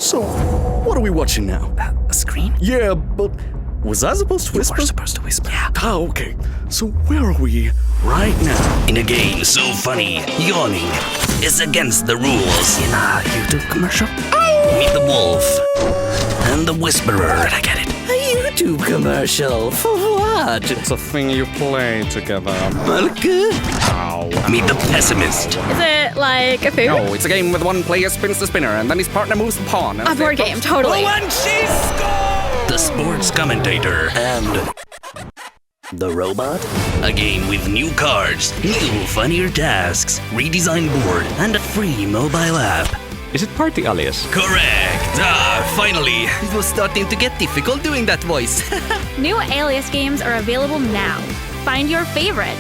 So, what are we watching now? A screen? Yeah, but was I supposed to whisper? We're supposed to whisper. Yeah. Ah, okay. So where are we right now? In a game so funny, yawning is against the rules. In a YouTube commercial? Meet the wolf and the whisperer. Did I get it? A YouTube commercial? For what? It's a thing you play together. Malke? Ow. Meet the pessimist. Is it like a food? No, it's a game with one player spins the spinner and then his partner moves the pawn. A board game, totally. And she scored! The sports commentator and the robot. A game with new cards, new funnier tasks, redesigned board, and a free mobile app. Is it Party Alias? Correct! Finally! It was starting to get difficult doing that voice. New Alias games are available now. Find your favorite.